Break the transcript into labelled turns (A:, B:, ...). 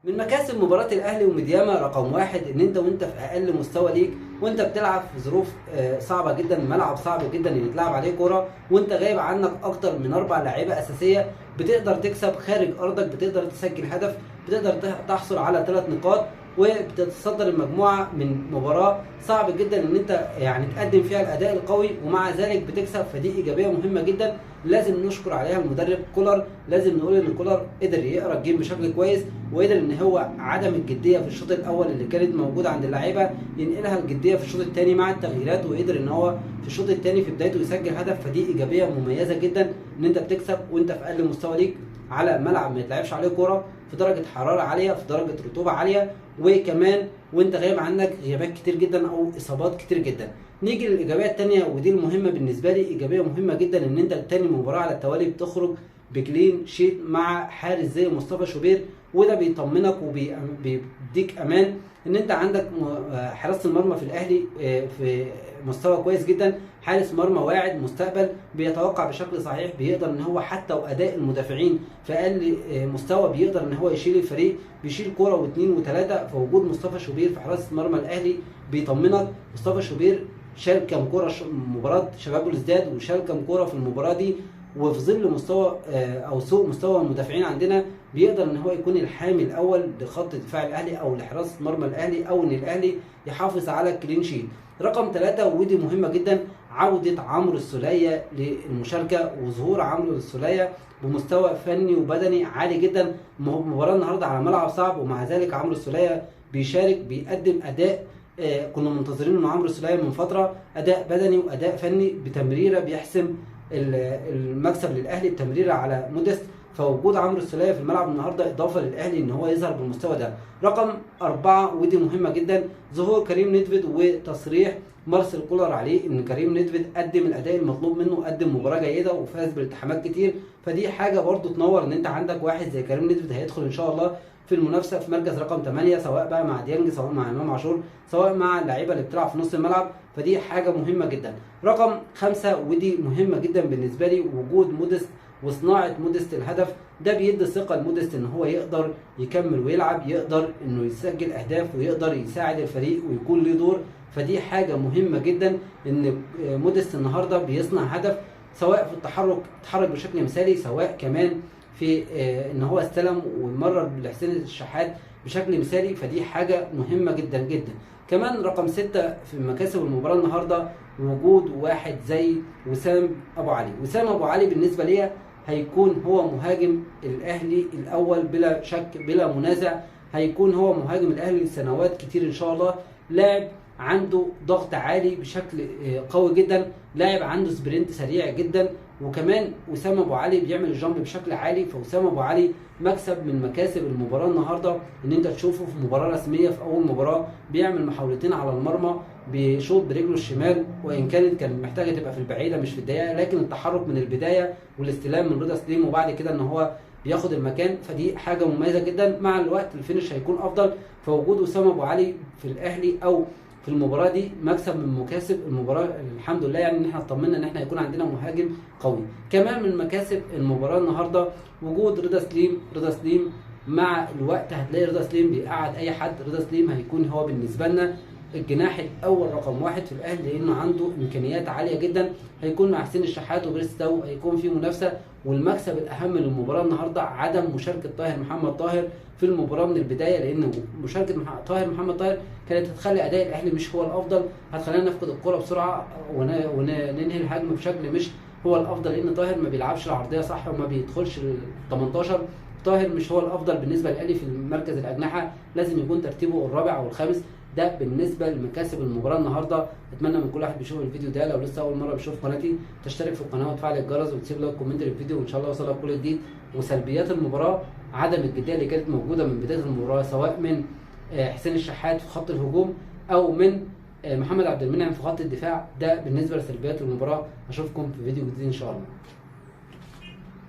A: من مكاسب مباراة الأهلي وميدياما رقم واحد إن أنت وأنت في أقل مستوى ليك وأنت بتلعب في ظروف صعبة جدا، ملعب صعب جدا إن يتلعب عليه كورة، وأنت غايب عنك أكتر من 4 لعيبة أساسية، بتقدر تكسب خارج أرضك، بتقدر تسجل هدف، بتقدر تحصل على 3 نقاط، وبتتصدر المجموعة من مباراة صعب جدا إن أنت تقدم فيها الأداء القوي ومع ذلك بتكسب. فدي إيجابية مهمة جدا لازم نشكر عليها المدرب كولر. لازم نقول ان كولر قدر يقرا الجيم بشكل كويس، وقدر ان هو عدم الجديه في الشوط الاول اللي كانت موجوده عند اللعيبه ينقلها الجديه في الشوط الثاني مع التغييرات، وقدر ان هو في الشوط الثاني في بدايته يسجل هدف. فدي ايجابيه مميزه جدا ان انت بتكسب وانت في اقل مستوى ليك على ملعب ما يتلعبش عليه كوره، في درجه حراره عاليه، في درجه رطوبه عاليه، وكمان وانت غايب عنك غيابات كتير جدا او اصابات كتير جدا. نيجي للايجابيه الثانيه ودي المهمه بالنسبه لي، ايجابيه مهمه جدا ان انت تاني مباراه على التوالي بتخرج بكلين شيت مع حارس زي مصطفى شوبير، وده بيطمنك وبيديك امان ان انت عندك حراسه المرمى في الاهلي في مستوى كويس جدا، حارس مرمى واعد مستقبل، بيتوقع بشكل صحيح، بيقدر ان هو حتى واداء المدافعين في اقل مستوى بيقدر ان هو يشيل الفريق، بيشيل كوره واثنين وثلاثه. فوجود مصطفى شوبير في حراسه مرمى الاهلي بيطمنك. مصطفى شوبير شال كام كوره مباراه شباب بلوزداد، وشال كام كوره في المباراه دي، وفي ظل مستوى او سوء مستوى المدافعين عندنا بيقدر ان هو يكون الحامي الاول لخط دفاع الاهلي او لحراسه مرمى الاهلي، او ان الاهلي يحافظ على الكلين شيت. رقم 3 ودي مهمه جدا، عوده عمرو السوليه للمشاركه وظهور عمرو السوليه بمستوى فني وبدني عالي جدا. مباراه النهارده على ملعب صعب ومع ذلك عمرو السوليه بيشارك، بيقدم اداء كنا منتظرين من عمرو السوليه من فتره، اداء بدني واداء فني، بتمريره بيحسم المكسب للاهلي بتمريره على موديست. فوجود عمرو السوليه في الملعب النهارده اضافه للاهلي ان هو يظهر بالمستوى ده. رقم 4 ودي مهمه جدا، ظهور كريم نيدفيد وتصريح مارسيل كولر عليه ان كريم نيدفيد قدم الاداء المطلوب منه، قدم مباراه جيده وفاز بالالتحامات كتير. فدي حاجه برضو تنور ان انت عندك واحد زي كريم نيدفيد هيدخل ان شاء الله في المنافسه في مركز رقم 8، سواء بقى مع ديانج، سواء مع امام عاشور، سواء مع اللعيبه اللي بتلعب في نص الملعب. فدي حاجه مهمه جدا. رقم 5 ودي مهمه جدا بالنسبه لي، وجود موديست وصناعه موديست الهدف. ده بيدي ثقه لموديست ان هو يقدر يكمل ويلعب، يقدر انه يسجل اهداف ويقدر يساعد الفريق ويكون له دور. فدي حاجه مهمه جدا ان موديست النهارده بيصنع هدف، سواء في التحرك بشكل مثالي، سواء كمان في ان هو استلم ومرر لحسين الشحات بشكل مثالي. فدي حاجه مهمه جدا جدا. كمان رقم 6 في مكاسب المباراه النهارده، وجود واحد زي وسام ابو علي. وسام ابو علي بالنسبه لي هيكون هو مهاجم الاهلي الاول بلا شك بلا منازع، هيكون هو مهاجم الاهلي لسنوات كتير ان شاء الله. لاعب عنده ضغط عالي بشكل قوي جدا، لاعب عنده سبرنت سريع جدا، وكمان وسام ابو علي بيعمل الجامب بشكل عالي. فوسام ابو علي مكسب من مكاسب المباراه النهارده ان انت تشوفه في مباراه رسميه في اول مباراه بيعمل محاولتين على المرمى، بيشوط برجله الشمال، وان كانت محتاجه تبقى في البعيده مش في الضيقه، لكن التحرك من البدايه والاستلام من رضا سليم وبعد كده ان هو بياخد المكان. فدي حاجه مميزه جدا. مع الوقت الفينش هيكون افضل. فوجود وسام ابو علي في الاهلي او في المباراه دي مكسب من مكاسب المباراه. الحمد لله ان احنا اطمنا ان احنا يكون عندنا مهاجم قوي. كمان من مكاسب المباراه النهارده وجود رضا سليم مع الوقت هتلاقي رضا سليم بيقعد اي حد. رضا سليم هيكون هو بالنسبه لنا الجناح الاول رقم 1 في الاهلي، لانه عنده امكانيات عاليه جدا. هيكون مع حسين الشحات وبريستاو، هيكون في منافسه. والمكسب الاهم للمباراه النهارده عدم مشاركه محمد طاهر في المباراه من البدايه، لان مشاركه محمد طاهر كانت هتخلي اداء الاهلي مش هو الافضل، هتخلينا نفقد الكره بسرعه وننهي الهجمه بشكل مش هو الافضل، لان طاهر ما بيلعبش العرضيه صح وما بيدخلش ال 18. طاهر مش هو الافضل بالنسبه للاهلي في مركز الاجنحه، لازم يكون ترتيبه الرابع او الخامس. ده بالنسبه لمكاسب المباراه النهارده. اتمنى من كل واحد بيشوف الفيديو ده لو لسه اول مره بيشوف قناتي تشترك في القناه وتفعل الجرس وتسيب لايك كومنت للفيديو، وان شاء الله يوصلك كل جديد. وسلبيات المباراه عدم الجديه اللي كانت موجوده من بدايه المباراه، سواء من حسين الشحات في خط الهجوم او من محمد عبد المنعم في خط الدفاع. ده بالنسبه لسلبيات المباراه. اشوفكم في فيديو جديد ان شاء الله.